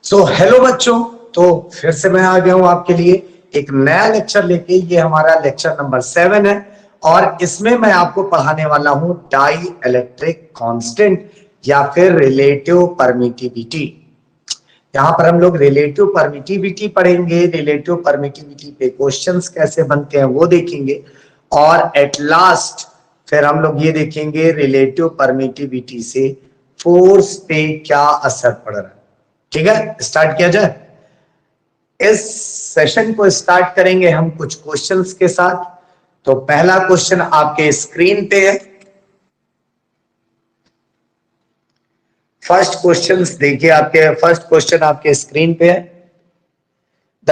Hello बच्चों। तो फिर से मैं आ गया हूं आपके लिए एक नया लेक्चर लेके। ये हमारा लेक्चर नंबर 7 है और इसमें मैं आपको पढ़ाने वाला हूं डाई इलेक्ट्रिक कांस्टेंट या फिर रिलेटिव परमिटिविटी। यहां पर हम लोग रिलेटिव परमिटिविटी पढ़ेंगे, रिलेटिव परमिटिविटी पे क्वेश्चंस कैसे बनते हैं वो देखेंगे और एट लास्ट फिर हम लोग ये देखेंगे रिलेटिव परमिटिविटी से फोर्स पे क्या असर पड़ रहा है। ठीक है, स्टार्ट किया जाए। इस सेशन को स्टार्ट करेंगे हम कुछ क्वेश्चंस के साथ। तो पहला क्वेश्चन आपके स्क्रीन पे है। फर्स्ट क्वेश्चन देखिए, आपके फर्स्ट क्वेश्चन आपके स्क्रीन पे है। The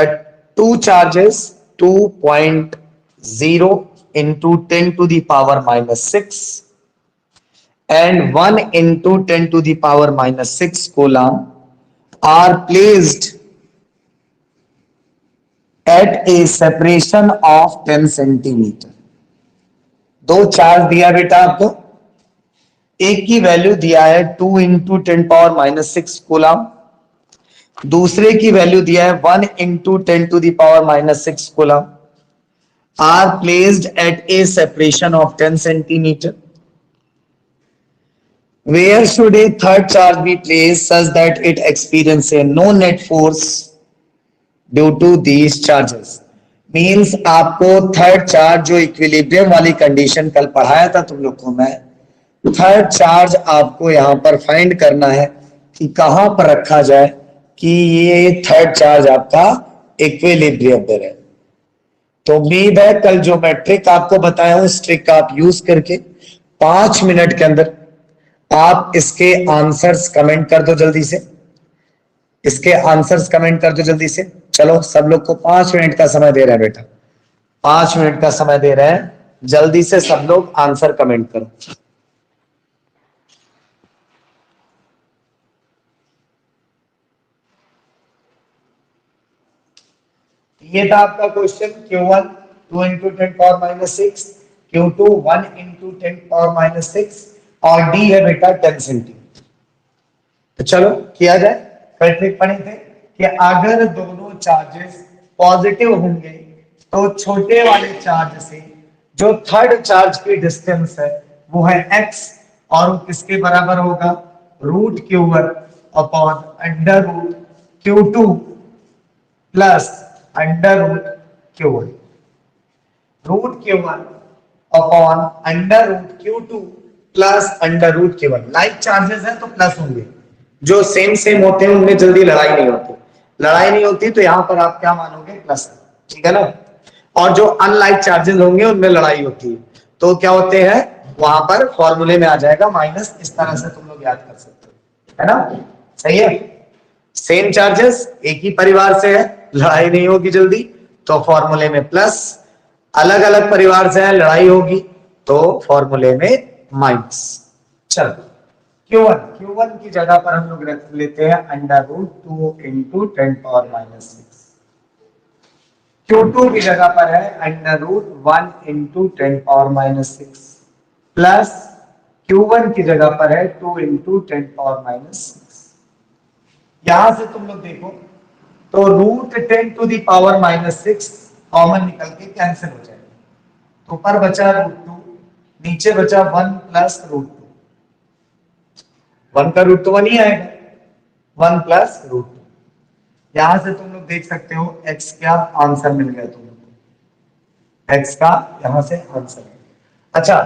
two charges 2.0 into 10 to the power minus 6 and 1 into 10 to the power minus 6 coulomb are placed at a separation of 10 centimetre. दो चार्ज दिया बेटा आपको, एक की वैल्यू दिया है 2 इंटू 10 पावर माइनस 6 कूलम, दूसरे की वैल्यू दिया है 1 into 10 to the power minus 6 coulomb, are placed at a separation of 10 centimetre. Where should a third charge be placed such that it experiences a no net force due to these charges? Means आपको third charge, जो equilibrium वाली condition कल पढ़ाया था तुम लोग को मैं, थर्ड चार्ज आपको यहां पर फाइंड करना है कि कहां पर रखा जाए कि ये थर्ड चार्ज आपका इक्विलिब्रियम पर है। तो उम्मीद है कल जो मैं ट्रिक आपको बताया हूं, इस ट्रिक का आप यूज करके 5 मिनट के अंदर आप इसके आंसर्स कमेंट कर दो जल्दी से। इसके आंसर्स कमेंट कर दो जल्दी से। चलो, सब लोग को 5 मिनट का समय दे रहे हैं बेटा, 5 मिनट का समय दे रहे हैं, जल्दी से सब लोग आंसर कमेंट करो। ये था आपका question Q1 2 into 10 power minus 6, Q2 1 into 10 power minus 6 और D है बेटा 10 सेंटीमीटर। तो चलो किया जाए। कल ट्रिक पढ़े थे कि अगर दोनों चार्जेस पॉजिटिव होंगे तो छोटे वाले चार्ज से जो थर्ड चार्ज की डिस्टेंस है वो है x और वो किसके बराबर होगा? Root Q1 upon under root Q2 plus under root Q1। Root Q1 upon under root Q2 plus under root Q1। Like charges है तो प्लस होंगे, जो सेम सेम होते हैं उनमें जल्दी लड़ाई नहीं होती। लड़ाई नहीं होती तो यहां पर आप क्या मानोगे? प्लस। ठीक है ना। और जो अनलाइक चार्जेस होंगे उनमें लड़ाई होती है तो क्या होते हैं? वहां पर फॉर्मूले में आ जाएगा माइनस। इस तरह से तुम लोग याद कर सकते हो, है ना? सही है। सेम चार्जेस एक ही परिवार से है, लड़ाई नहीं होगी जल्दी, तो फॉर्मूले में प्लस। अलग अलग परिवार से है, लड़ाई होगी तो फॉर्मूले में माइनस। चलो, Q1 की जगह पर हम लोग रख लेते हैं under root 2 into 10 power minus 6। Q2 की जगह पर है under root 1 into 10 power minus 6 plus Q1 की जगह पर है 2 इंटू 10 पावर माइनस 6। यहां से तुम लोग देखो तो root 10 to the power minus 6 common निकल के कैंसिल हो जाएगा, तो ऊपर बचा रूट 2, नीचे बचा 1 प्लस रूट 2। 1 का रूट तो 1 ही आएगा, 1 प्लस रूट 2। यहां से तुम लोग देख सकते हो x का आंसर मिल गया तुम लोग को, x का यहां से आंसर। अच्छा,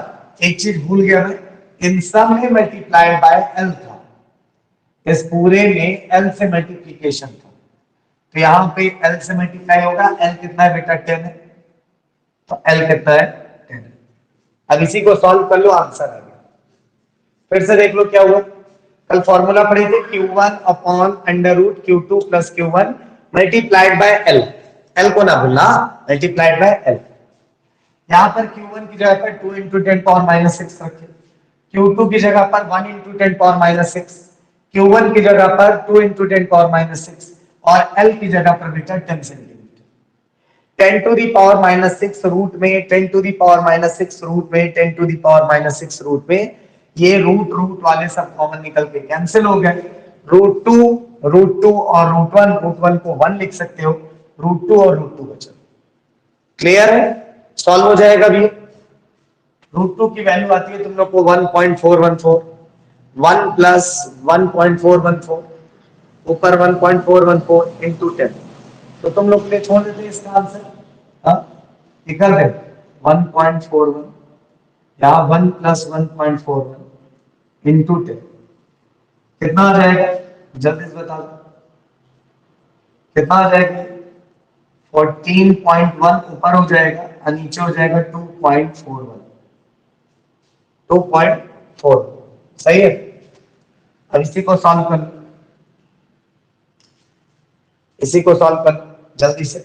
एक चीज भूल गया मैं, इन सब में मल्टीप्लाइड बाय l था, इस पूरे में l से मल्टीप्लीकेशन था, तो यहां पे l से मल्टीप्लाई होगा। l कितना है बेटा? 10 है, तो l कितना है? 10। अब इसी को सॉल्व कर लो, आंसर आ गया। फिर से देख लो क्या हुआ। कल फॉर्मूला पढ़े थे Q1 upon under root Q2 plus Q1 multiplied by L। L को ना भूलना, मल्टीप्लाइड बाय L। यहां पर Q1 की जगह पर 2 इंटू 10 पावर माइनस 6 रखे, Q2 की जगह पर 1 इंटू 10 पावर माइनस 6, Q1 की जगह पर 2 इंटू 10 पावर माइनस 6 और L की जगह पर बेटा 10 centimetre. 10 to the power minus 6 root में, 10 to the power minus 6 root में, 10 to the power minus 6 root में, ये रूट रूट वाले सब कॉमन निकल के कैंसिल हो गए। रूट 2 √2 और √1 को 1 लिख सकते हो, √2 और √2 बचा। क्लियर है? सॉल्व हो जाएगा भी। √2 की वैल्यू आती है तुम लोग को 1.414, 1 प्लस 1.414 ऊपर 1.414 इंटू 10, तो तुम लोग के लिए छोड़ देते हैं इसका आंसर। हाँ, कर दे 1.41 या 1 प्लस 1.41 इंटू 10, कितना आ जाएगा? जल्दी से बता दो, कितना आ जाएगा? 14.1 ऊपर हो जाएगा और नीचे हो जाएगा 2.41, 2.4। सही है? अब इसी को सॉल्व कर लो, इसी को सॉल्व कर लो जल्दी से,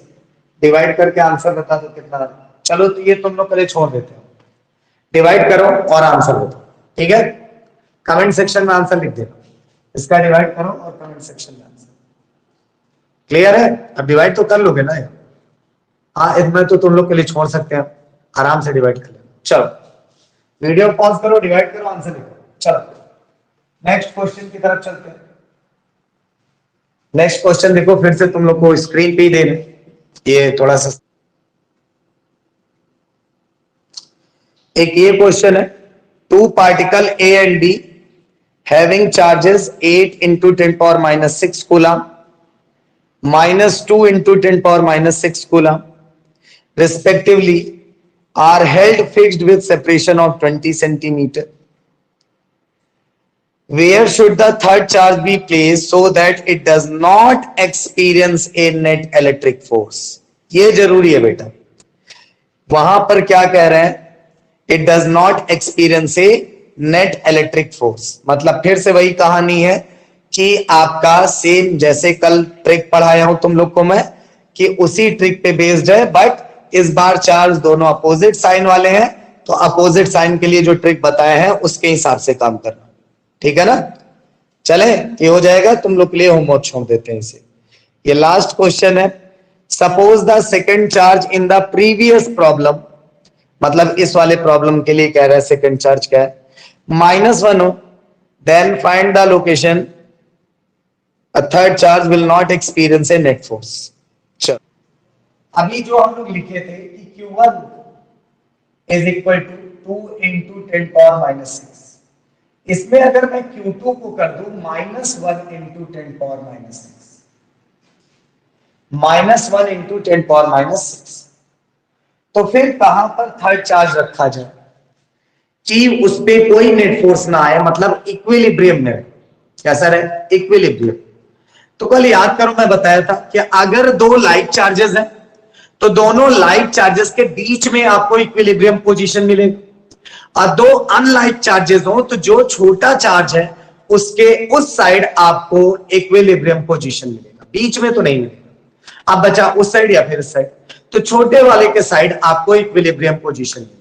डिवाइड करके आंसर बता दो कितना आ रहा है। चलो तो ये तुम लोग पहले छोड़ देते हो, डिवाइड करो और आंसर बताओ, ठीक है? कमेंट सेक्शन में आंसर लिख देना, इसका डिवाइड करो और कमेंट सेक्शन में आंसर। क्लियर है? अब डिवाइड तो कर लोगे ना यार? हाँ, इसमें तो तुम लोग के लिए छोड़ सकते हैं, आराम से डिवाइड कर लेना। चलो वीडियो पॉज करो, डिवाइड करो, आंसर लिखो। चलो नेक्स्ट क्वेश्चन की तरफ चलते हैं। नेक्स्ट क्वेश्चन देखो, फिर से तुम लोग को स्क्रीन पे ही देने, ये थोड़ा सा एक ये क्वेश्चन है, two particle A and B having charges 8 into 10 power minus 6 coulomb minus 2 into 10 power minus 6 coulomb respectively are held fixed with separation of 20 centimeter. Where should the third charge be placed so that it does not experience a net electric force? ये जरूरी है बेटा, वहां पर क्या कह रहे हैं? It does not experience a net electric force, मतलब फिर से वही कहानी है कि आपका सेम जैसे कल ट्रिक पढ़ाया हूं तुम लोग को मैं, कि उसी ट्रिक पे बेस्ड है, बट इस बार चार्ज दोनों अपोजिट साइन वाले हैं, तो अपोजिट साइन के लिए जो ट्रिक बताया है उसके हिसाब से काम करना, ठीक है ना? चले, ये हो जाएगा, तुम लोग के लिए होमवर्क छोड़ देते हैं इसे। ये लास्ट क्वेश्चन है, suppose the second charge in the previous problem, मतलब इस वाले प्रॉब्लम के लिए कह रहा है सेकेंड चार्ज क्या है, -1 हो, then find the location a third charge will not experience a net force. चलो अभी जो हम लोग लिखे थे कि Q1 is equal to 2 into 10 power minus 6, इसमें अगर मैं Q2 को कर दूं -1 into 10 power minus 6, -1 into 10 power minus 6, तो फिर कहां पर थर्ड चार्ज रखा जाए कि उस पर कोई नेट फोर्स ना आए, मतलब इक्विलिब्रियम में, कैसा रहे? इक्विलिब्रियम। तो कल याद करो मैं बताया था कि अगर दो लाइक चार्जेस हैं तो दोनों लाइक चार्जेस के बीच में आपको इक्विलिब्रियम पोजीशन मिलेगा, और दो अनलाइक चार्जेस हो तो जो छोटा चार्ज है उसके उस साइड आपको इक्विलिब्रियम पोजीशन मिलेगा, बीच में तो नहीं मिलेगा। अब बचा उस साइड या फिर इस साइड, तो छोटे वाले के साइड आपको इक्विलिब्रियम पोजीशन मिलेगा।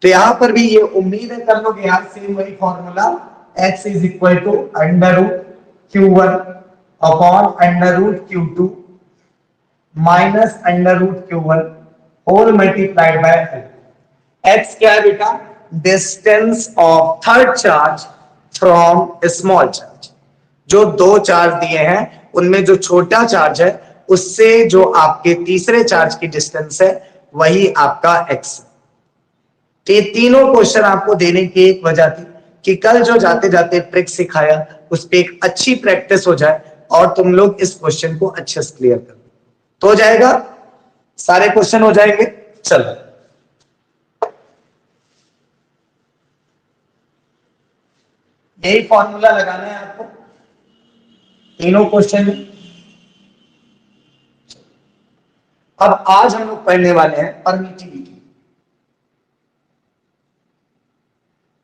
तो यहां पर भी ये उम्मीद है कर लोगे यार, सेम वही formula, x is equal to √Q1 upon √Q2 minus √Q1 whole multiplied by L। x क्या है बेटा? Distance of third charge from small charge. जो दो चार्ज दिए हैं उनमें जो छोटा चार्ज है उससे जो आपके तीसरे चार्ज की डिस्टेंस है वही आपका x है। तो ये तीनों क्वेश्चन आपको देने की एक वजह थी कि कल जो जाते जाते ट्रिक सिखाया उस पर एक अच्छी प्रैक्टिस हो जाए और तुम लोग इस क्वेश्चन को अच्छे से क्लियर कर, तो हो जाएगा, सारे क्वेश्चन हो जाएंगे। चलो यही फॉर्मूला लगाना है आपको तीनों क्वेश्चन में। अब आज हम लोग पढ़ने वाले हैं परमिटिविटी।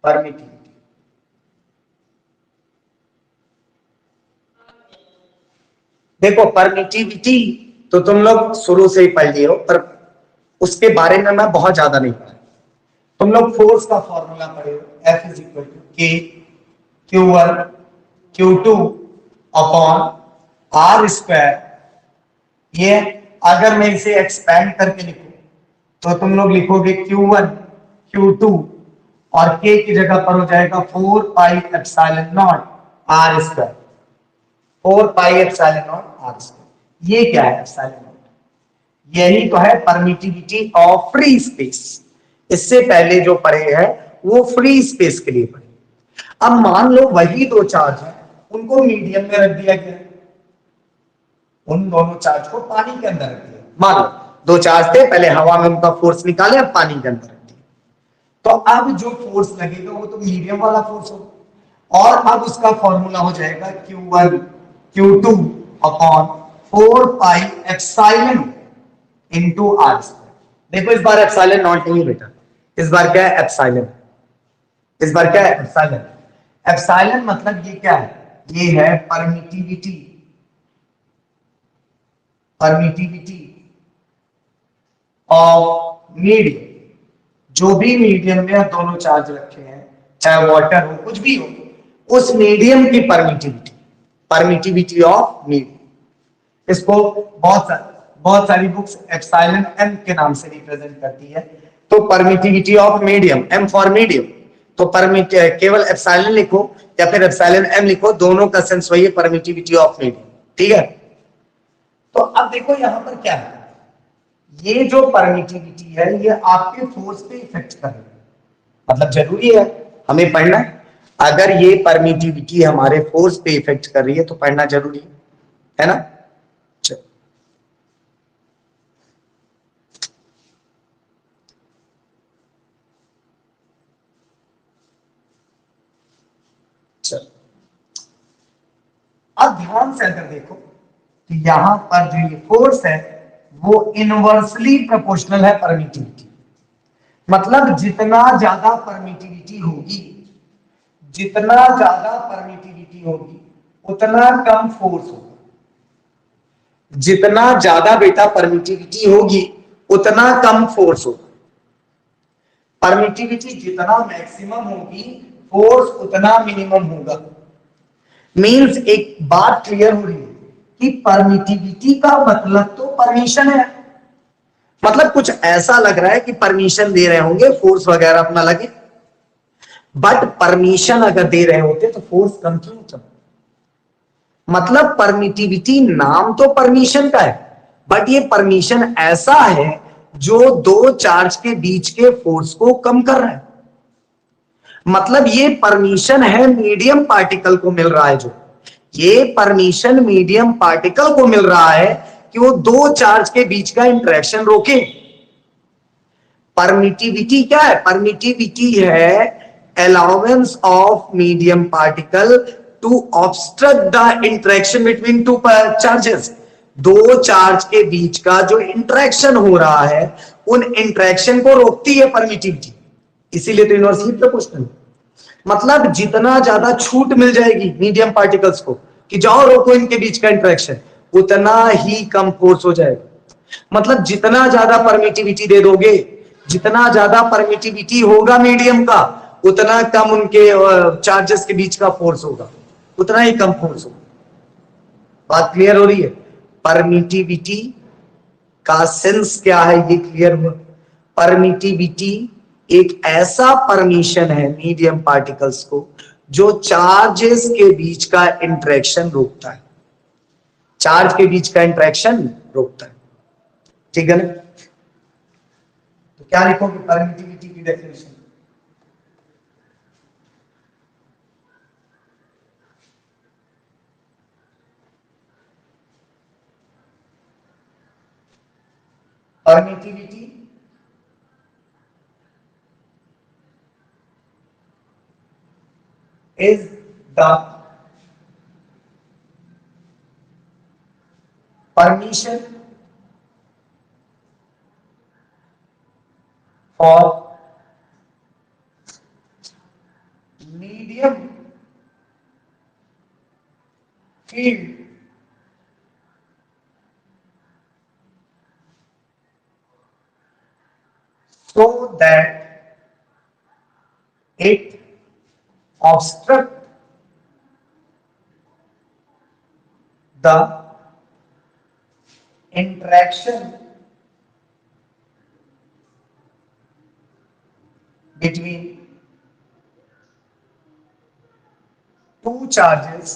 परमिटिविटी देखो, परमिटिविटी तो तुम लोग शुरू से ही पढ़ लिए हो, पर उसके बारे में मैं बहुत ज्यादा नहीं पढ़ा। तुम लोग फोर्स का फॉर्मूला पढ़े हो, F is equal to K Q1 Q2 upon R square. ये अगर मैं इसे एक्सपेंड करके लिखूं तो तुम लोग लिखोगे Q1 Q2 और K की जगह पर हो जाएगा 4 pi epsilon nought R square. 4 pi epsilon nought R square. ये क्या है एप्सिलॉन नॉट? यही तो है परमिटिविटी ऑफ फ्री स्पेस। इससे पहले जो पढ़े हैं वो फ्री स्पेस के लिए पढ़े। अब मान लो वही दो चार्ज है, उनको मीडियम में रख दिया गया, उन दोनों चार्ज को पानी के अंदर रख दिया। मान लो दो चार्ज थे, पहले हवा में उनका फोर्स निकाले, अब पानी के अंदर रख दिया। तो अब जो फोर्स लगेगा वो तो मीडियम वाला फोर्स होगा, और अब उसका फॉर्मूला हो जाएगा Q1 Q2 upon 4 pi epsilon into R square. देखो इस बार एप्सिलॉन नॉट नहीं बेटा, इस बार क्या है एप्सिलॉन। इस बार क्या है एप्सिलॉन। एप्सिलॉन मतलब ये क्या है, ये है परमिटिविटी, परमिटिविटी ऑफ मीडियम। जो भी मीडियम में दोनों चार्ज रखे हैं, चाहे वाटर हो कुछ भी हो, उस मीडियम की परमिटिविटी, परमिटिविटी ऑफ मीडियम। इसको बहुत सारी बुक्स एप्सिलॉन एम के नाम से रिप्रेजेंट करती है। तो permittivity of medium, M for medium, तो परमिट केवल एप्सिलॉन लिखो या फिर एप्सिलॉन एम लिखो, दोनों का सेंस वही है, परमिटिविटी ऑफ मीडियम। ठीक है। तो अब देखो यहां पर क्या है, ये जो परमिटिविटी है ये आपके फोर्स पे इफेक्ट कर रही है, मतलब जरूरी है हमें पढ़ना। अगर ये परमिटिविटी हमारे फोर्स पे इफेक्ट कर रही है तो पढ़ना जरूरी है ना। चल चल अब ध्यान से अगर देखो तो यहां पर जो ये फोर्स है वो इनवर्सली प्रोपोर्शनल है परमिटिविटी। मतलब जितना ज्यादा परमिटिविटी होगी, जितना ज्यादा परमिटिविटी होगी उतना कम फोर्स होगा। जितना ज्यादा बेटा परमिटिविटी होगी उतना कम फोर्स होगा। परमिटिविटी जितना मैक्सिमम होगी फोर्स उतना मिनिमम होगा। मींस एक बात क्लियर हो रही है कि परमिटिविटी का मतलब तो परमिशन है। मतलब कुछ ऐसा लग रहा है कि परमिशन दे रहे होंगे फोर्स वगैरह अपना लगे, बट परमिशन अगर दे रहे होते तो फोर्स कम क्यों होता। मतलब परमिटिविटी नाम तो परमिशन का है, बट ये परमिशन ऐसा है जो दो चार्ज के बीच के फोर्स को कम कर रहा है। मतलब ये परमिशन है मीडियम पार्टिकल को मिल रहा है, जो ये परमिशन मीडियम पार्टिकल को मिल रहा है कि वो दो चार्ज के बीच का इंटरेक्शन रोके। परमिटिविटी क्या है, परमिटिविटी है allowance of medium particle to obstruct the interaction between two charges. दो चार्ज के बीच का जो इंटरेक्शन हो रहा है उन इंटरेक्शन को रोकती है परमिटिविटी। इसीलिए तो इनवर्सली प्रोपोर्शनल। मतलब जितना ज्यादा छूट मिल जाएगी मीडियम पार्टिकल्स को कि जाओ रोको इनके बीच का इंटरेक्शन, उतना ही कम फोर्स हो जाएगा। मतलब जितना ज्यादा परमिटिविटी दे दोगे, जितना ज्यादा परमिटिविटी होगा मीडियम का, उतना कम उनके चार्जेस के बीच का फोर्स होगा, उतना ही कम फोर्स होगा। बात क्लियर हो रही है। परमिटिविटी का सेंस क्या है ये क्लियर हुआ। परमिटिविटी एक ऐसा परमिशन है मीडियम पार्टिकल्स को जो चार्जेस के बीच का इंटरेक्शन रोकता है, चार्ज के बीच का इंटरेक्शन रोकता है। ठीक है ना। तो क्या लिखोगे परमिटिविटी की definition. Permittivity is the permission for medium field so that it obstruct the interaction between two charges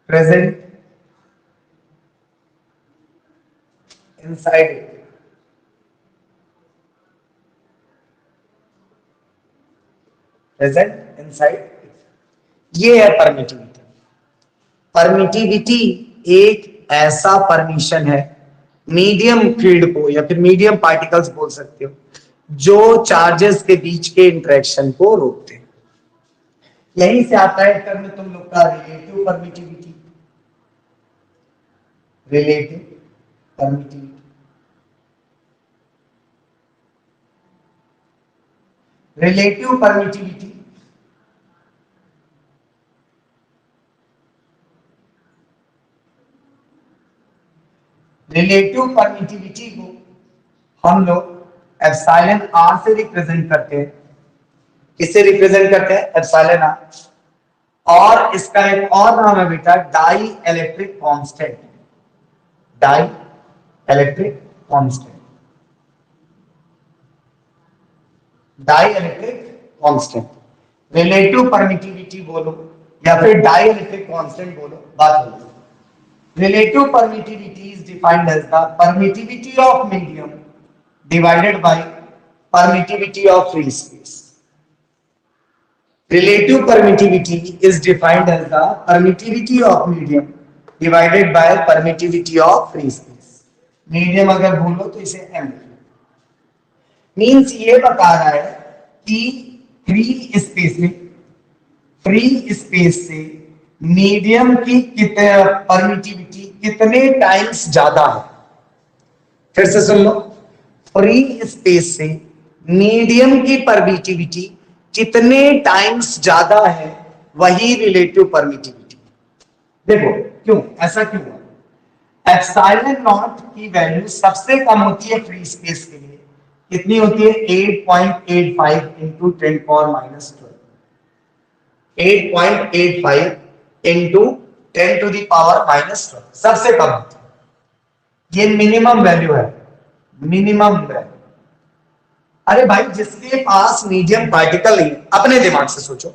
present inside it. Present inside it. ये है परमिटिविटी। परमिटिविटी एक ऐसा परमिशन है मीडियम फील्ड को या फिर मीडियम पार्टिकल्स बोल सकते हो जो चार्जेस के बीच के इंटरेक्शन को रोकते हैं। यहीं से आता है टर्म तुम लोग का relative permittivity. Relative permittivity, relative permittivity relative permittivity को हम लोग एप्सिलॉन आर से रिप्रेजेंट करते हैं। किससे रिप्रेजेंट करते हैं? Epsilon R. और इसका एक और नाम है बेटा dielectric constant. Dielectric constant, dielectric constant. Relative permittivity बोलो या फिर डाई इलेक्ट्रिक कांस्टेंट बोलो, बात होगी। Relative permittivity is defined as the permittivity of medium divided by permittivity of free space. Relative permittivity is defined as the permittivity of medium divided by permittivity of free space. Medium अगर बोलो तो इसे M means ये बता रहा है कि free space से मीडियम की परमिटिविटी कितने टाइम्स ज्यादा है। फिर से सुन लो, फ्री स्पेस से मीडियम की परमिटिविटी कितने टाइम्स ज्यादा है, वही रिलेटिव परमिटिविटी। देखो क्यों, ऐसा क्यों है? एप्सिलॉन नॉट की वैल्यू सबसे कम होती है फ्री स्पेस के लिए। कितनी होती है? 8.85 into 10 power minus 12। 8.85 into 10 to the power minus 12 सबसे कम होती है। ये मिनिमम वैल्यू है, मिनिमम वैल्यू। अरे भाई जिसके पास मीडियम पार्टिकल नहीं है, अपने दिमाग से सोचो,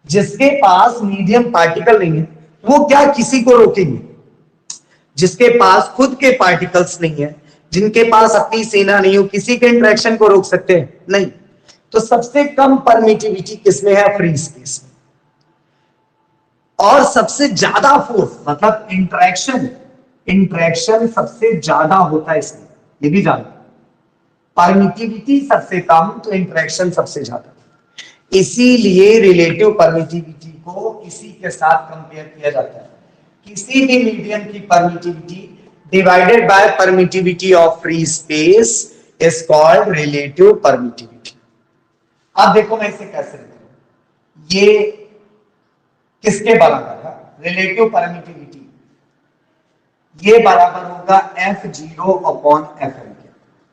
जिसके पास मीडियम पार्टिकल नहीं है वो क्या किसी को रोकेंगे? जिसके पास खुद के पार्टिकल्स नहीं है, जिनके पास अपनी सेना नहीं हो, किसी के इंटरेक्शन को रोक सकते हैं? नहीं। तो सबसे कम परमिटिविटी किसमें है? फ्री स्पेस में। और सबसे ज्यादा फोर्स मतलब इंटरेक्शन सबसे ज्यादा होता है इसमें, ये भी जानते। परमिटिविटी सबसे कम तो इंटरेक्शन सबसे ज्यादा, इसीलिए रिलेटिव परमिटिविटी को इसी के साथ कंपेयर किया जाता है। किसी भी मीडियम की permittivity divided by permittivity of free space is called relative permittivity. अब देखो मैं इसे कैसे लिखूं, ये किसके बराबर है? रिलेटिव परमिटिविटी ये बराबर होगा F0 अपॉन Fm के।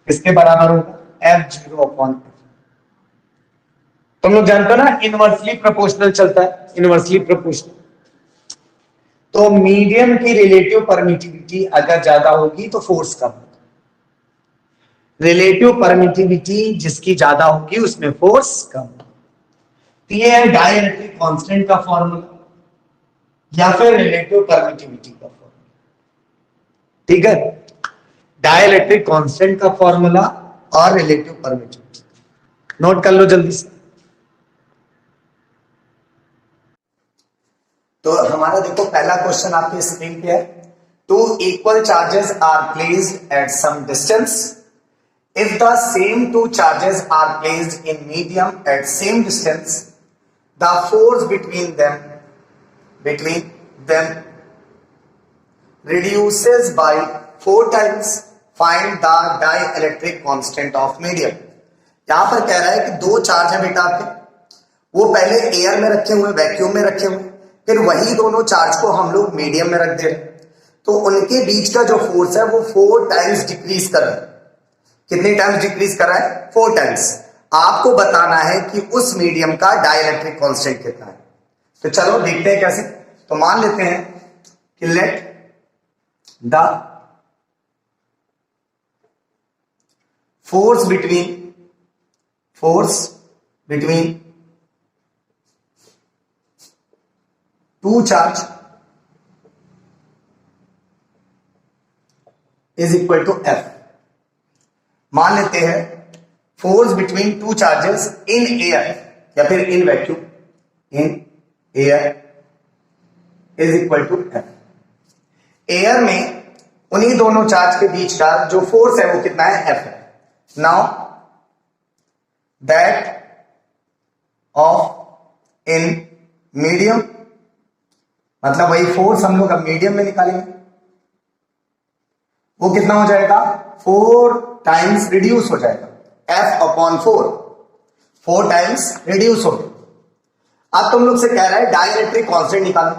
किसके बराबर होगा? F0 upon F। तुम लोग जानते हो ना इनवर्सली प्रोपोर्शनल चलता है, इनवर्सली प्रोपोर्शनल। तो मीडियम की रिलेटिव परमिटिविटी अगर ज्यादा होगी तो फोर्स कम होगा। रिलेटिव परमिटिविटी जिसकी ज्यादा होगी उसमें फोर्स कम। ये है डाइलेक्ट्रिक कांस्टेंट का फॉर्मूला या फिर रिलेटिव परमिटिविटी का फॉर्मूला। ठीक है, डाइलेक्ट्रिक कांस्टेंट का फॉर्मूला और रिलेटिव परमिटिविटी नोट कर लो जल्दी से। तो हमारा देखो पहला क्वेश्चन आपके स्क्रीन पे है। Two equal charges are placed at some distance. If the same two charges are placed in medium at same distance, the force between them reduces by 4 times. Find the dielectric constant of medium. यहां पर कह रहा है कि दो charge है बेटा आपके, वो पहले एयर में रखे हुए, वैक्यूम में रखे हुए, फिर वही दोनों चार्ज को हम लोग मीडियम में रख दे रहे, तो उनके बीच का जो फोर्स है वो 4 टाइम्स डिक्रीज कर रहा है। कितने टाइम्स डिक्रीज कर रहा है? 4 टाइम्स। आपको बताना है कि उस मीडियम का डाइलेक्ट्रिक कांस्टेंट कितना है। तो चलो देखते हैं कैसे। तो मान लेते हैं कि let the force between two charge is equal to F. मान लेते हैं force between two charges in air या फिर in vacuum in air is equal to F. Air में उन्हीं दोनों चार्ज के बीच का जो फोर्स है वो कितना है, एफ है। Now that of in medium, मतलब वही फोर्स हम लोग अब मीडियम में निकालेंगे, वो कितना हो जाएगा, 4 टाइम्स रिड्यूस हो जाएगा, एफ अपॉन 4 टाइम्स रिड्यूस हो गया। अब तुम लोग से कह रहा है डाइलेक्ट्रिक कांस्टेंट निकालो,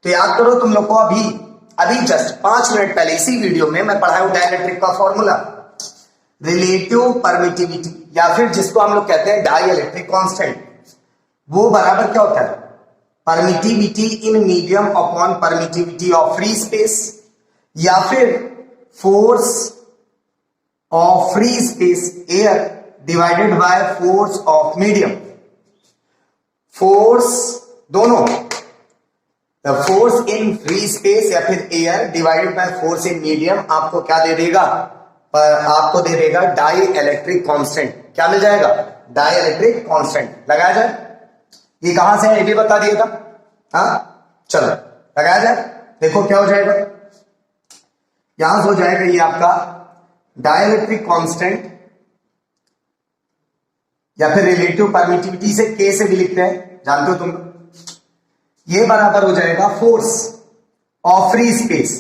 तो याद करो तुम लोग को अभी जस्ट 5 मिनट पहले इसी वीडियो में मैं पढ़ाया हूं डाइलेक्ट्रिक का फॉर्मूला, रिलेटिव परमिटिविटी या फिर जिसको हम लोग कहते हैं डाइलेक्ट्रिक कांस्टेंट, वो बराबर क्या होता है, permittivity in medium upon permittivity of free space, या फिर force of free space air divided by force of medium. Force दोनों, the force in free space या फिर air divided by force in medium आपको क्या दे देगा, आपको दे देगा डाई इलेक्ट्रिक कांस्टेंट। क्या मिल जाएगा, डाई इलेक्ट्रिक कांस्टेंट। लगाया जाए, ये कहां से है ये भी बता दिया था, हाँ चलो लगाया जाए। देखो क्या हो जाएगा, यहां से हो जाएगा ये आपका डाइलेक्ट्रिक कांस्टेंट या फिर रिलेटिव परमिटिविटी से के से भी लिखते हैं, जानते हो तुम, ये बराबर हो जाएगा force of free space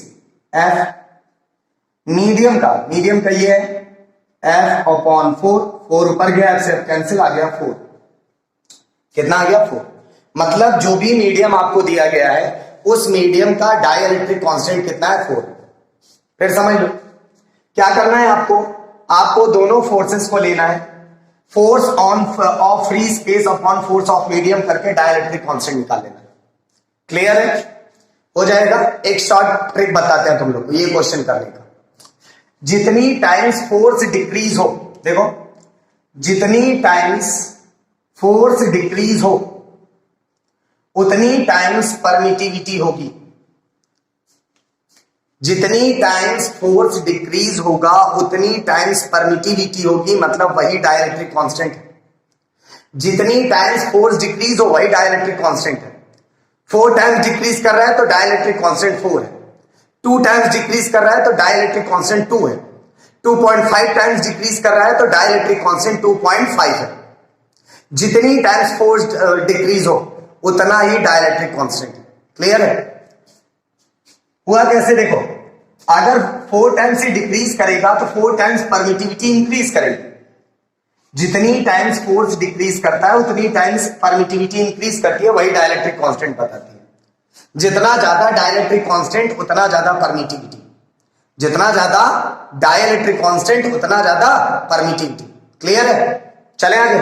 F, medium का ये है एफ अपॉन 4 ऊपर गया, एफ से कैंसिल आ गया 4, कितना आ गया 4। मतलब जो भी मीडियम आपको दिया गया है उस मीडियम का डाइलेक्ट्रिक कांस्टेंट कितना है, 4। फिर समझ लो क्या करना है आपको दोनों फोर्सेस को लेना है, force of free space upon force of medium करके डाइलेक्ट्रिक कांस्टेंट निकाल लेना है। क्लियर है, हो जाएगा। एक शॉर्ट ट्रिक बताते हैं तुम लोग को ये क्वेश्चन करने का। जितनी टाइम्स फोर्स डिक्रीज हो, देखो जितनी टाइम्स फोर्स डिक्रीज हो उतनी टाइम्स परमिटिविटी होगी, जितनी टाइम्स फोर्स डिक्रीज होगा उतनी टाइम्स परमिटिविटी होगी, मतलब वही डाइलेक्ट्रिक कांस्टेंट है। जितनी टाइम्स फोर्स डिक्रीज हो वही डाइलेक्ट्रिक कांस्टेंट है। 4 टाइम्स डिक्रीज कर रहा है तो डाइलेक्ट्रिक कांस्टेंट 4 है, 2 टाइम्स डिक्रीज कर रहा है तो डाइलेक्ट्रिक कांस्टेंट 2 है, 2.5 टाइम्स डिक्रीज कर रहा है तो डाइलेक्ट्रिक कांस्टेंट 2.5 है। जितनी टाइम्स फोर्स डिक्रीज हो उतना ही डाइलेक्ट्रिक कांस्टेंट है। क्लियर है, हुआ कैसे, देखो अगर 4 टाइम्स ही डिक्रीज करेगा तो 4 टाइम्स परमिटिविटी इंक्रीज करेगी। जितनी टाइम्स फोर्स डिक्रीज करता है उतनी टाइम्स परमिटिविटी इंक्रीज करती है, वही डाइलेक्ट्रिक कांस्टेंट बताती है। जितना ज्यादा डाइलेक्ट्रिक कांस्टेंट उतना ज्यादा परमिटिविटी, जितना ज्यादा डाइलेक्ट्रिक कांस्टेंट उतना ज्यादा परमिटिविटी। क्लियर है, चले आगे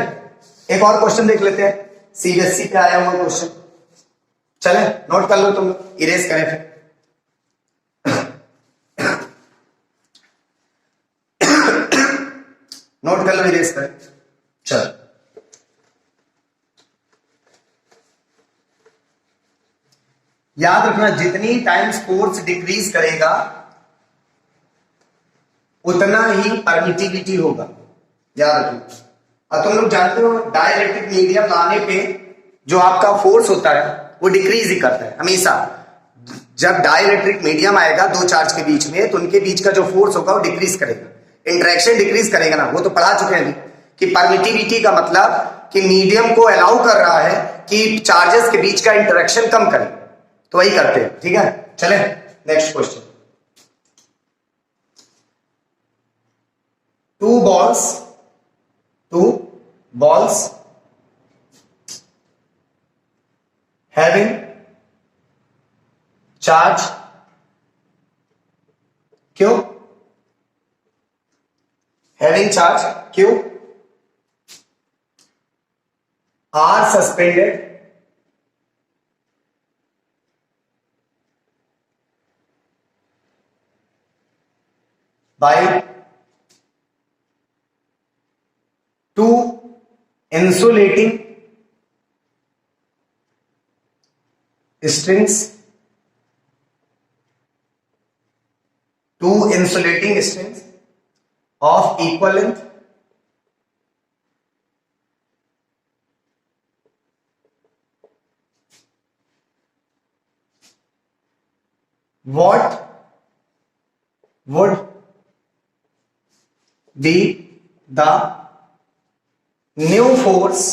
एक और क्वेश्चन देख लेते हैं, सीबीएसई पे आया हुआ क्वेश्चन, चले नोट कर लो तुम लोग, इरेज करें फिर। नोट कर लो, इरेज करें, चलो याद रखना जितनी टाइम्स फोर्स डिक्रीज करेगा उतना ही परमिटिविटी होगा, याद रखना। और तुम लोग जानते हो डाइलेक्ट्रिक मीडियम लाने पे जो आपका फोर्स होता है वो डिक्रीज ही करता है हमेशा। जब डाइलेक्ट्रिक मीडियम आएगा दो चार्ज के बीच में तो उनके बीच का जो फोर्स होगा वो डिक्रीज करेगा, इंटरेक्शन डिक्रीज करेगा ना, वो तो पढ़ा चुके हैं अभी कि परमिटिविटी का मतलब कि मीडियम को अलाउ कर रहा है कि चार्जेस के बीच का इंटरेक्शन कम करे, तो वही करते हैं। ठीक है, चले next question. Two balls having charge Q, having charge Q are suspended by two insulating strings, two insulating strings of equal length what would be the new force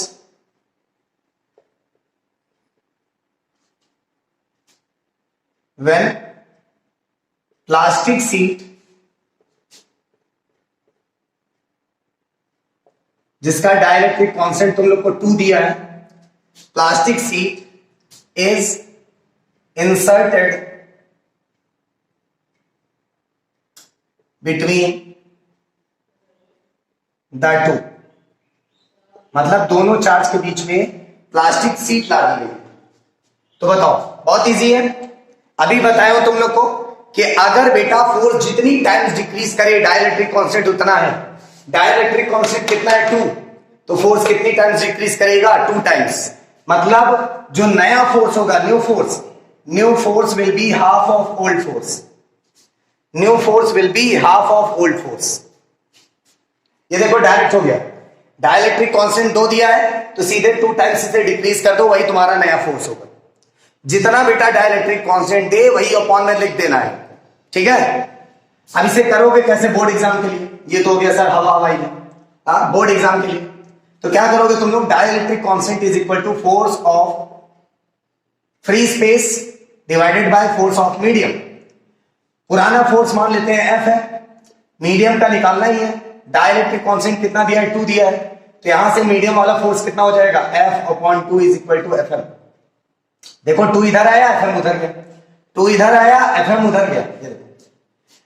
when plastic sheet जिसका dielectric constant तुम लोग को 2 दिया है, plastic sheet is inserted between the two, मतलब दोनों charge के बीच में प्लास्टिक शीट ला दी गई। तो बताओ, बहुत इजी है। अभी बताया हो तुम लोग को कि अगर बेटा फोर्स जितनी टाइम्स डिक्रीज करे डाइलेक्ट्रिक कांस्टेंट उतना है। डाइलेक्ट्रिक कांस्टेंट कितना है 2, तो फोर्स कितनी टाइम्स डिक्रीज करेगा 2 टाइम्स। मतलब जो नया फोर्स होगा, new force will be half of old force. New force will be half of old force. ये देखो डायरेक्ट हो गया। डाइलेक्ट्रिक कांस्टेंट 2 दिया है तो सीधे 2 टाइम्स इसे डिक्रीज कर दो, वही तुम्हारा नया फोर्स होगा। जितना बेटा डाइलेक्ट्रिक कांस्टेंट दे वही अपॉन में लिख देना है, ठीक है। अब इसे करोगे कैसे बोर्ड एग्जाम के लिए? ये तो हो गया सर हवा हवाई में, हाँ बोर्ड एग्जाम के लिए। तो क्या करोगे तुम लोग, dielectric constant is equal to force of free space divided by force of medium. पुराना फोर्स मान लेते हैं F है, मीडियम का निकालना ही है। डाइलेक्ट्रिक कांस्टेंट कितना दिया है 2 दिया है, तो यहां से मीडियम वाला फोर्स कितना हो जाएगा F/2 is equal to Fm। देखो 2 इधर आया Fm उधर गया, 2 इधर आया Fm उधर गया।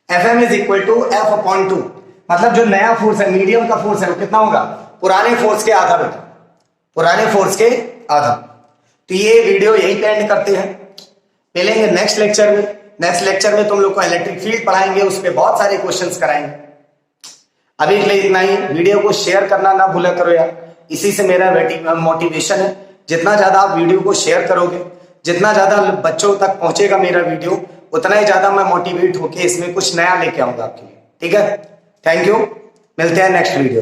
Fm is equal to F/2, मतलब जो नया फोर्स है मीडियम का फोर्स है वो कितना होगा, पुराने फोर्स के आधा बेटा, पुराने फोर्स के आधा। तो ये वीडियो यही पे एंड करते हैं, मिलेंगे नेक्स्ट लेक्चर में। नेक्स्ट लेक्चर में तुम लोग को इलेक्ट्रिक फील्ड पढ़ाएंगे, उस पर बहुत सारे क्वेश्चंस कराएंगे। अभी के लिए इतना ही। वीडियो को शेयर करना ना भूला करो यार, इसी से मेरा मोटिवेशन है। जितना ज्यादा आप वीडियो को शेयर करोगे, जितना ज्यादा बच्चों तक पहुंचेगा मेरा वीडियो, उतना ही ज्यादा मैं मोटिवेट होके इसमें कुछ नया लेके आऊंगा आपके लिए, ठीक है। थैंक यू, मिलते हैं नेक्स्ट वीडियो।